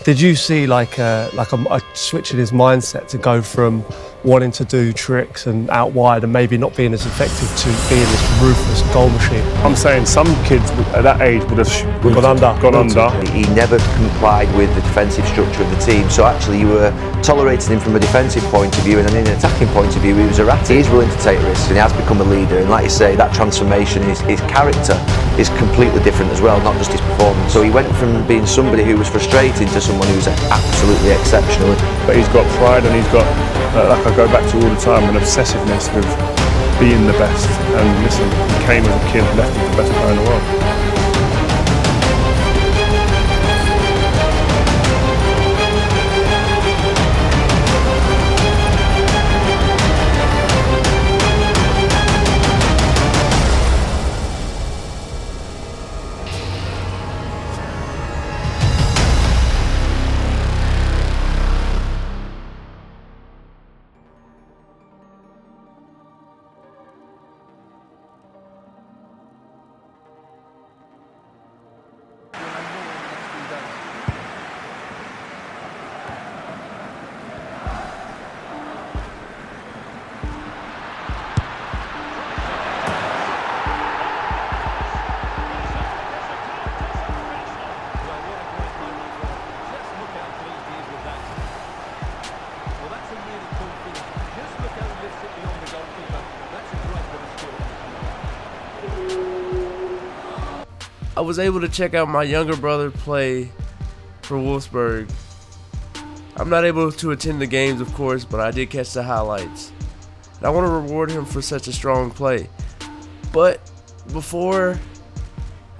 Did you see like a switch in his mindset to go from wanting to do tricks and out wide and maybe not being as effective to being this ruthless goal machine? I'm saying some kids at that age would have Gone under. He never complied with the defensive structure of the team, so actually you were tolerating him from a defensive point of view, and then in an attacking point of view he was erratic. He's willing to take risks and he has become a leader, and like you say, that transformation, his character is completely different as well, not just his performance. So he went from being somebody who was frustrating to someone who's absolutely exceptional. But he's got pride, and he's got, like I go back to all the time, an obsessiveness with being the best. And listen, he came as a kid, left as the best player in the world. I was able to check out my younger brother play for Wolfsburg. I'm not able to attend the games, of course, but I did catch the highlights. And I want to reward him for such a strong play. But before,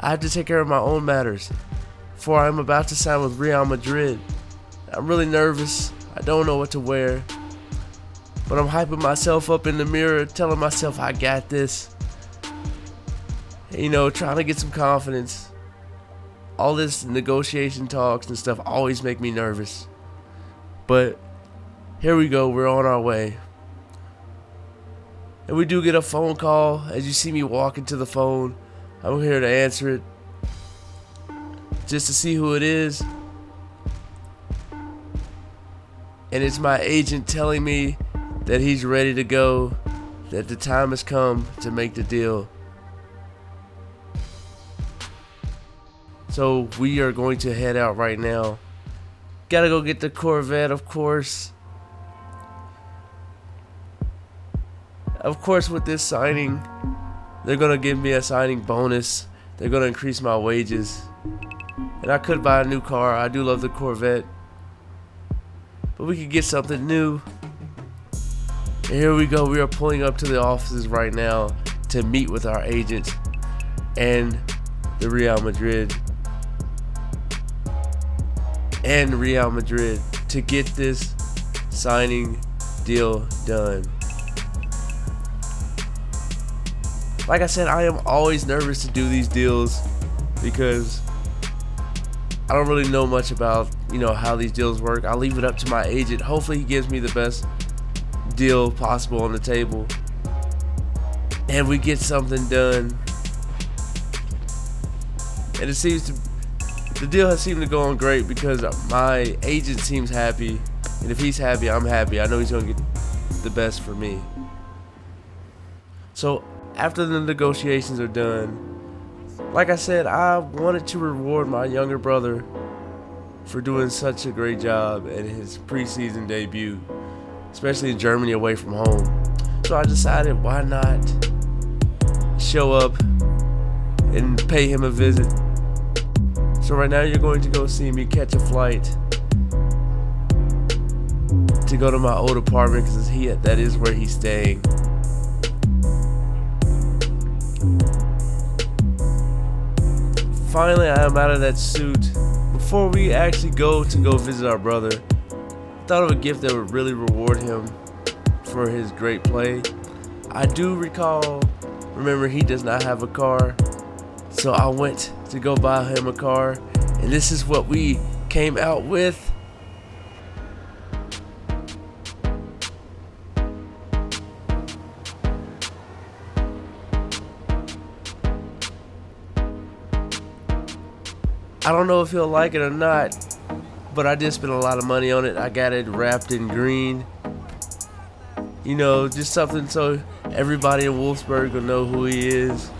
I have to take care of my own matters. For I'm about to sign with Real Madrid. I'm really nervous. I don't know what to wear. But I'm hyping myself up in the mirror, telling myself I got this. You know, trying to get some confidence. All this negotiation talks and stuff always make me nervous. But here we go, we're on our way. And we do get a phone call. As you see me walking to the phone, I'm here to answer it. Just to see who it is. And it's my agent telling me that he's ready to go, that the time has come to make the deal. So we are going to head out right now. Gotta go get the Corvette, of course. Of course, with this signing, they're gonna give me a signing bonus. They're gonna increase my wages. And I could buy a new car. I do love the Corvette. But we could get something new. And here we go. We are pulling up to the offices right now to meet with our agent and the Real Madrid. And Real Madrid to get this signing deal done. Like I said, I am always nervous to do these deals because I don't really know much about, how these deals work. I leave it up to my agent. Hopefully he gives me the best deal possible on the table and we get something done. And the deal has seemed to go on great because my agent seems happy, and if he's happy, I'm happy. I know he's going to get the best for me. So after the negotiations are done, like I said, I wanted to reward my younger brother for doing such a great job at his preseason debut, especially in Germany away from home. So I decided, why not show up and pay him a visit. So right now you're going to go see me catch a flight to go to my old apartment because that is where he's staying. Finally, I am out of that suit. Before we actually go visit our brother, I thought of a gift that would really reward him for his great play. I do remember he does not have a car, so I went to go buy him a car, and this is what we came out with. I don't know if he'll like it or not, but I did spend a lot of money on it. I got it wrapped in green. You know, just something so everybody in Wolfsburg will know who he is.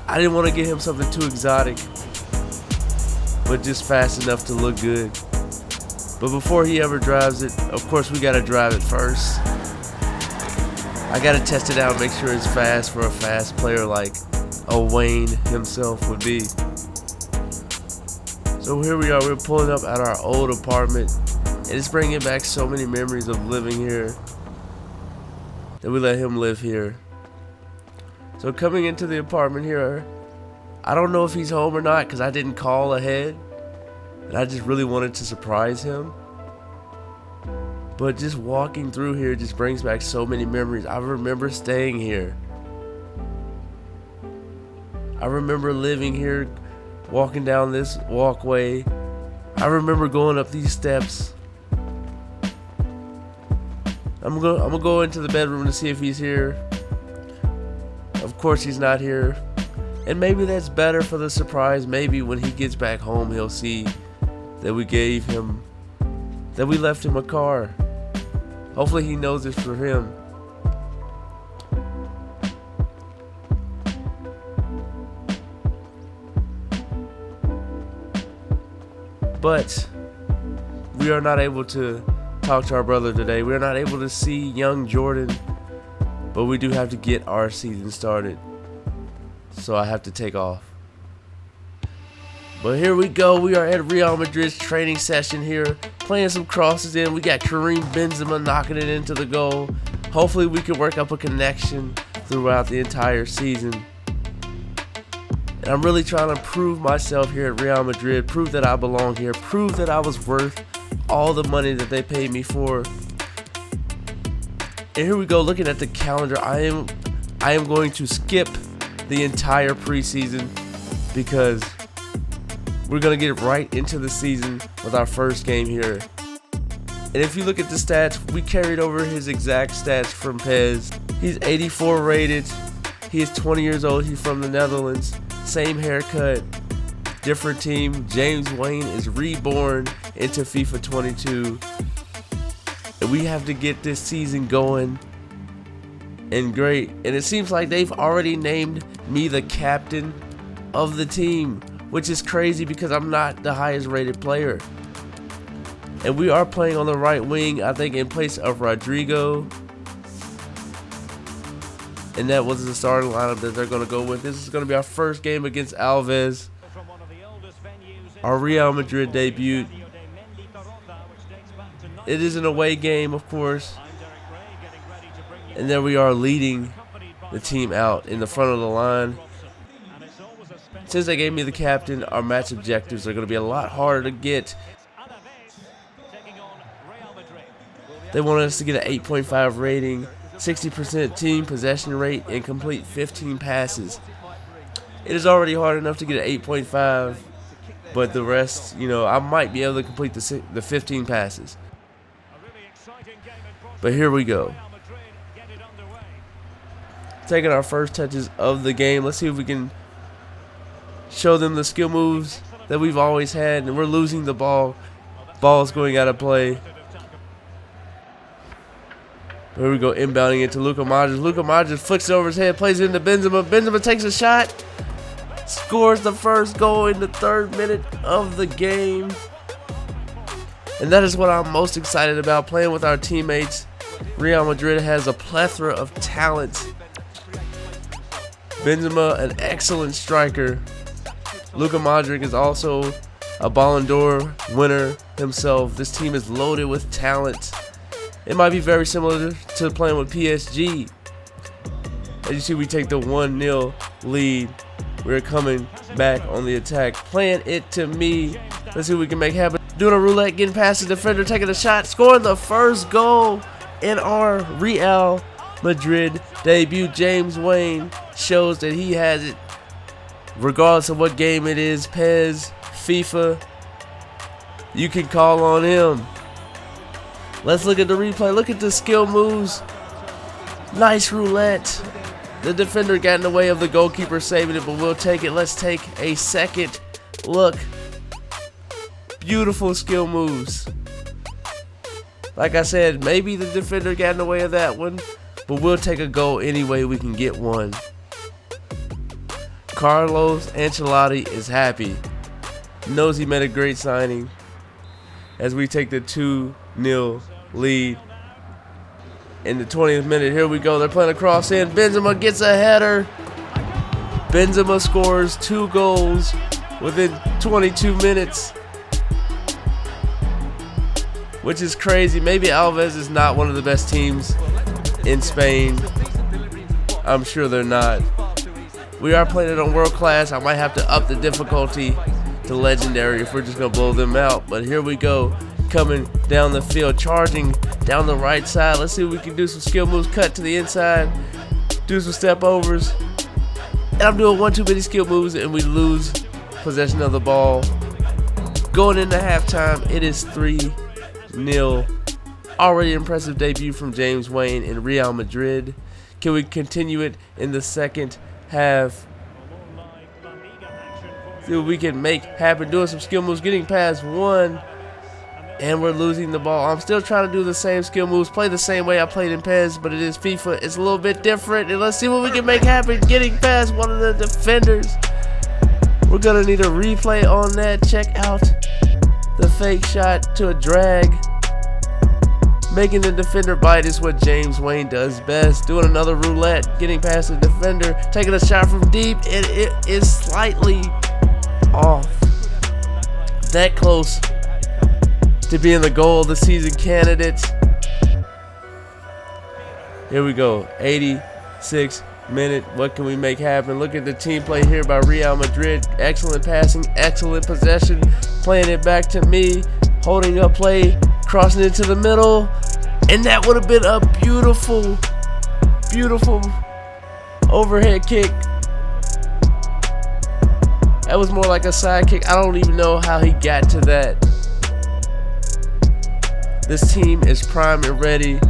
I didn't want to get him something too exotic, but just fast enough to look good. But before he ever drives it, of course we gotta drive it first. I gotta test it out, make sure it's fast for a fast player like a Wayne himself would be. So here we are, we're pulling up at our old apartment, and it's bringing back so many memories of living here that we let him live here. So coming into the apartment here, I don't know if he's home or not because I didn't call ahead, and I just really wanted to surprise him. But just walking through here just brings back so many memories. I remember staying here. I remember living here, walking down this walkway. I remember going up these steps. I'm gonna go into the bedroom to see if he's here. Of course he's not here. And maybe that's better for the surprise. Maybe when he gets back home he'll see that we left him a car. Hopefully he knows it's for him. But we are not able to talk to our brother today. We are not able to see young Jordan. But we do have to get our season started. So I have to take off. But here we go. We are at Real Madrid's training session here. Playing some crosses in. We got Karim Benzema knocking it into the goal. Hopefully we can work up a connection throughout the entire season. And I'm really trying to prove myself here at Real Madrid. Prove that I belong here. Prove that I was worth all the money that they paid me for. And here we go, looking at the calendar. I am going to skip the entire preseason because we're going to get right into the season with our first game here. And if you look at the stats, we carried over his exact stats from PES. He's 84 rated. He is 20 years old. He's from the Netherlands. Same haircut, different team. James Wayne is reborn into FIFA 22. And we have to get this season going and great. And it seems like they've already named me the captain of the team, which is crazy because I'm not the highest rated player. And we are playing on the right wing, I think in place of Rodrigo. And that was the starting lineup that they're going to go with. This is going to be our first game against Alaves. Our Real Madrid debut. It is an away game, of course. And there we are leading the team out in the front of the line. Since they gave me the captain, our match objectives are going to be a lot harder to get. They wanted us to get an 8.5 rating, 60% team possession rate, and complete 15 passes. It is already hard enough to get an 8.5, but the rest, you know, I might be able to complete the 15 passes. But here we go. Taking our first touches of the game. Let's see if we can show them the skill moves that we've always had. And we're losing the ball. Ball's going out of play. Here we go, inbounding into Luka Modric. Luka Modric flicks it over his head, plays it into Benzema. Benzema takes a shot, scores the first goal in the 3rd minute of the game. And that is what I'm most excited about, playing with our teammates. Real Madrid has a plethora of talent. Benzema, an excellent striker. Luka Modric is also a Ballon d'Or winner himself. This team is loaded with talent. It might be very similar to playing with PSG. As you see, we take the 1-0 lead. We're coming back on the attack. Playing it to me. Let's see what we can make happen. Doing a roulette, getting past the defender, taking a shot, scoring the first goal in our Real Madrid debut. James Wayne shows that he has it. Regardless of what game it is, PES, FIFA, you can call on him. Let's look at the replay. Look at the skill moves. Nice roulette. The defender got in the way of the goalkeeper saving it, but we'll take it. Let's take a second look. Beautiful skill moves. Like I said, maybe the defender got in the way of that one, but we'll take a goal any way we can get one. Carlos Ancelotti is happy. Knows he made a great signing as we take the 2-0 lead. In the 20th minute, here we go. They're playing a cross in. Benzema gets a header. Benzema scores 2 goals within 22 minutes. Which is crazy. Maybe Alaves is not one of the best teams in Spain. I'm sure they're not. We are playing it on world class. I might have to up the difficulty to legendary if we're just going to blow them out. But here we go. Coming down the field, charging down the right side. Let's see if we can do some skill moves. Cut to the inside. Do some step overs. And I'm doing 1 too many skill moves and we lose possession of the ball. Going into halftime, it is 3-0. Already impressive debut from James Wayne in Real Madrid. Can we continue it in the second half? See what we can make happen. Doing some skill moves, getting past one, and we're losing the ball. I'm still trying to do the same skill moves, play the same way I played in PES, but it is FIFA. It's a little bit different, and let's see what we can make happen. Getting past one of the defenders. We're gonna need a replay on that. Check out the fake shot to a drag. Making the defender bite is what James Wayne does best. Doing another roulette, getting past the defender, taking a shot from deep, and it is slightly off. That close to being the goal of the season candidate. Here we go, 86 minute. What can we make happen? Look at the team play here by Real Madrid. Excellent passing, excellent possession, playing it back to me, holding up play, crossing it to the middle, and that would have been a beautiful, beautiful overhead kick. That was more like a side kick. I don't even know how he got to that. This team is primed and ready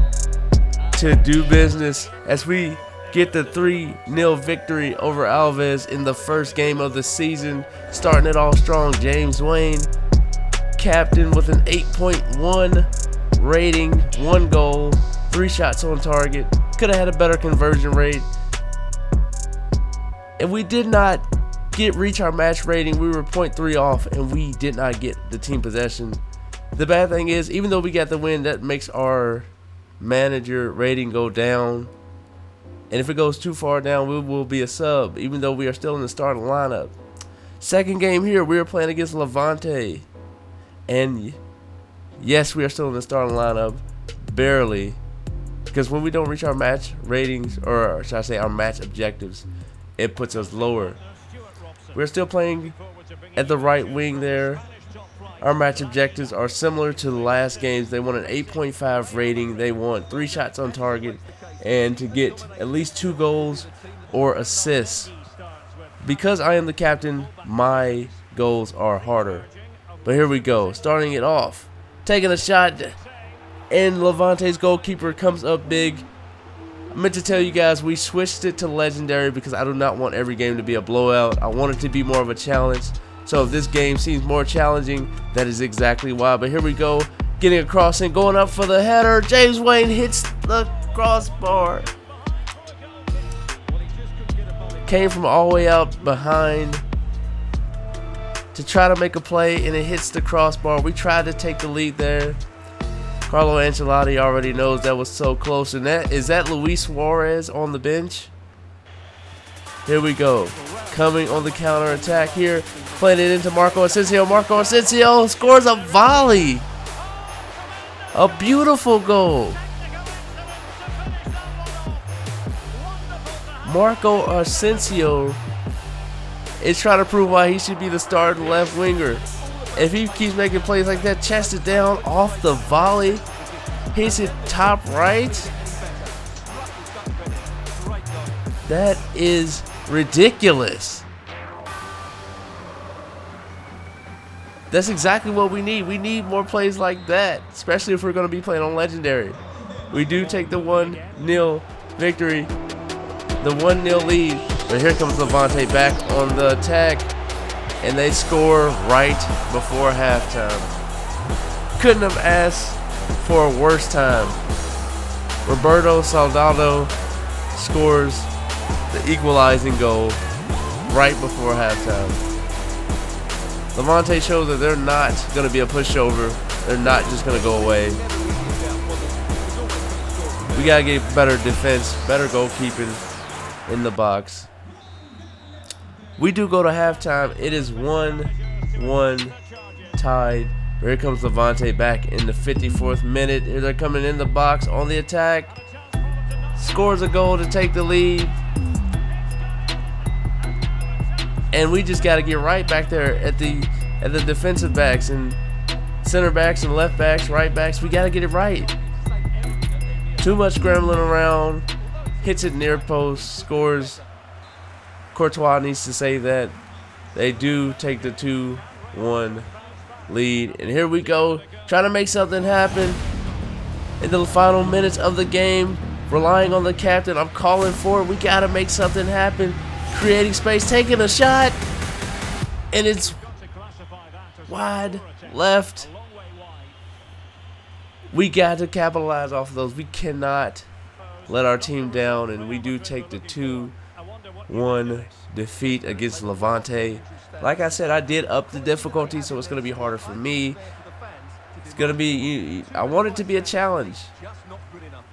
to do business as we get the 3-0 victory over Alaves in the first game of the season. Starting it all strong, James Wayne, captain with an 8.1 rating, 1 goal, 3 shots on target. Could have had a better conversion rate. And we did not reach our match rating. We were 0.3 off and we did not get the team possession. The bad thing is, even though we got the win, that makes our manager rating go down. And if it goes too far down, we will be a sub, even though we are still in the starting lineup. Second game here, we are playing against Levante. And yes, we are still in the starting lineup, barely. Because when we don't reach our match ratings, or should I say our match objectives, it puts us lower. We're still playing at the right wing there. Our match objectives are similar to the last games. They want an 8.5 rating. They want 3 shots on target and to get at least 2 goals or assists. Because I am the captain, my goals are harder. But here we go. Starting it off. Taking a shot. And Levante's goalkeeper comes up big. I meant to tell you guys, we switched it to legendary because I do not want every game to be a blowout. I want it to be more of a challenge. So if this game seems more challenging, that is exactly why. But here we go, getting a crossing, going up for the header. James Wayne hits the crossbar. Came from all the way out behind to try to make a play, and it hits the crossbar. We tried to take the lead there. Carlo Ancelotti already knows that was so close. And is that Luis Suarez on the bench? Here we go. Coming on the counter attack here. Playing it into Marco Asensio. Marco Asensio scores a volley. A beautiful goal. Marco Asensio is trying to prove why he should be the starting left winger. If he keeps making plays like that, chest it down off the volley, hits it top right. That is ridiculous. That's exactly what we need. We need more plays like that, especially if we're going to be playing on legendary. We do take the 1-0 victory, the 1-0 lead. But here comes Levante back on the attack. and they score right before halftime. Couldn't have asked for a worse time. Roberto Soldado scores the equalizing goal right before halftime. Levante shows that they're not going to be a pushover. They're not just going to go away. We got to get better defense, better goalkeeping in the box. We do go to halftime. It is 1-1 tied. Here comes Levante back in the 54th minute. Here they're coming in the box on the attack. Scores a goal to take the lead. And we just got to get right back there at the defensive backs and center backs and left backs, right backs. We got to get it right. Too much scrambling around. Hits it near post. Scores. Courtois needs to save that. They do take the 2-1 lead. And here we go. Trying to make something happen in the final minutes of the game. Relying on the captain. I'm calling for it. We got to make something happen. Creating space. Taking a shot. And it's wide left. We got to capitalize off of those. We cannot let our team down. And we do take the 2-1 defeat against Levante. Like I said, I did up the difficulty, so it's going to be harder for me. It's going to be, I want it to be a challenge.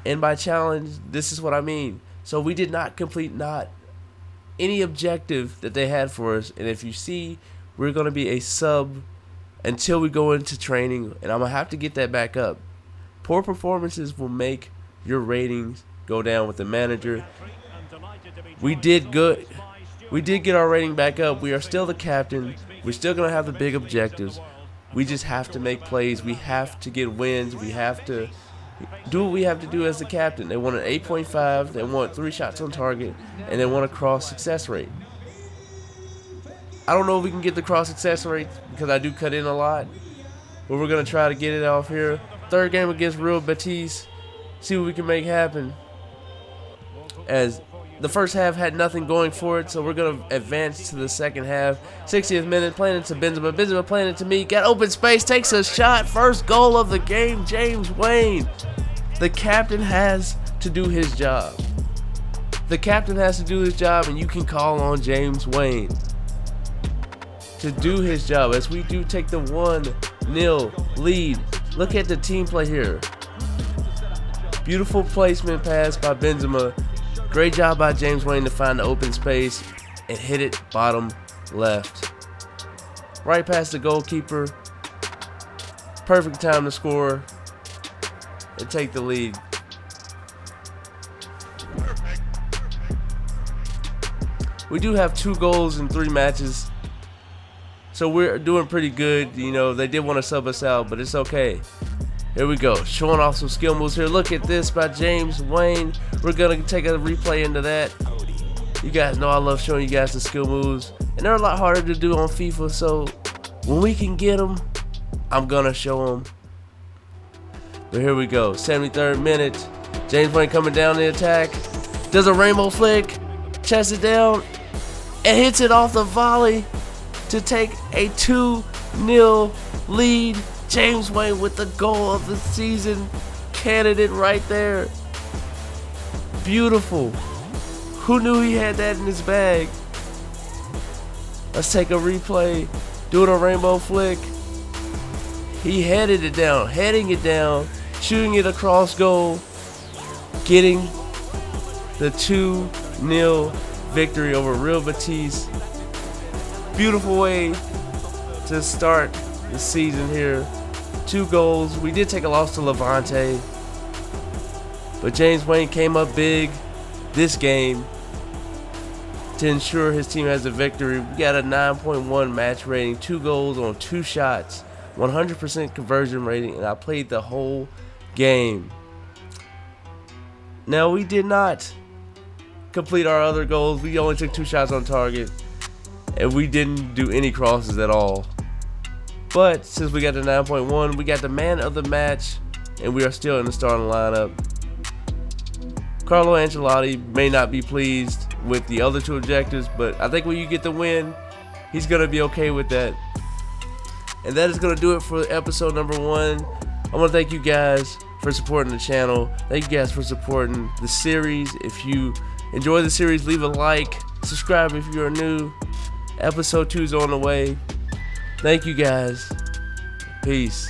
And by challenge, this is what I mean. So we did not complete any objective that they had for us. And if you see, we're going to be a sub until we go into training. And I'm going to have to get that back up. Poor performances will make your ratings go down with the manager. We did good. We did get our rating back up. We are still the captain. We're still going to have the big objectives. We just have to make plays. We have to get wins. We have to do what we have to do as the captain. They want an 8.5. They want 3 shots on target. And they want a cross success rate. I don't know if we can get the cross success rate because I do cut in a lot. But we're going to try to get it off here. Third game against Real Betis. See what we can make happen. As the first half had nothing going for it, so we're going to advance to the second half. 60th minute, playing it to Benzema. Benzema playing it to me. Got open space, takes a shot. First goal of the game, James Wayne. The captain has to do his job. The captain has to do his job, and you can call on James Wayne to do his job as we do take the 1-0 lead. Look at the team play here. Beautiful placement pass by Benzema. Great job by James Wayne to find the open space and hit it bottom left. Right past the goalkeeper. Perfect time to score and take the lead. We do have 2 goals in 3 matches. So we're doing pretty good. You know, they did want to sub us out, but it's okay. Here we go. Showing off some skill moves here. Look at this by James Wayne. We're going to take a replay into that. You guys know I love showing you guys the skill moves. And they're a lot harder to do on FIFA. So when we can get them, I'm going to show them. But here we go. 73rd minute. James Wayne coming down the attack. Does a rainbow flick. Chests it down. And hits it off the volley to take a 2-0 lead. James Wayne with the goal of the season candidate right there. Beautiful. Who knew he had that in his bag? Let's take a replay. Doing a rainbow flick. He heading it down, shooting it across goal, getting the 2-0 victory over Real Betis. Beautiful way to start the season here. 2 goals. We did take a loss to Levante, but James Wayne came up big this game to ensure his team has a victory. We got a 9.1 match rating, 2 goals on 2 shots, 100% conversion rating, and I played the whole game. Now, we did not complete our other goals. We only took 2 shots on target, and we didn't do any crosses at all. But since we got the 9.1, we got the man of the match, and we are still in the starting lineup. Carlo Ancelotti may not be pleased with the other 2 objectives, but I think when you get the win, he's gonna be okay with that. And that is gonna do it for episode number 1. I want to thank you guys for supporting the channel. Thank you guys for supporting the series. If you enjoy the series, leave a like, subscribe if you're new. Episode 2 is on the way. Thank you guys. Peace.